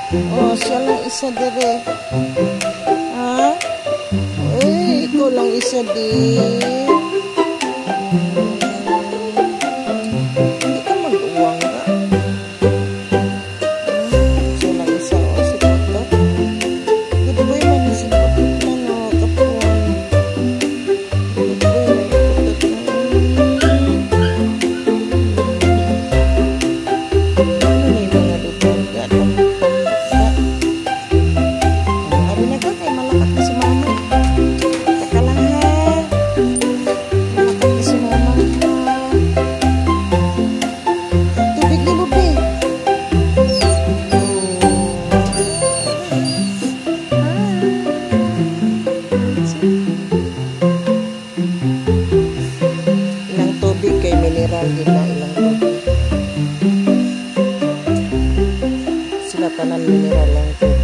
Oh, siya lang isa dire. Ha? Uy, ikaw lang isa din. Hindi ka mag-uwang ka. Siya lang isa. O, si Potot. Good boy man si Potot man. O, kapon. Good boy man si Potot man. Ano na yung mga lubog? Gatang. Ari na ka kay malakat na si mama. Taka lang ha. Malakat na si mama ha. Tubig ni Bubi. Ilang tubig kay mineral nila. Ilang tubig. Sila tanan mineral lang tubig.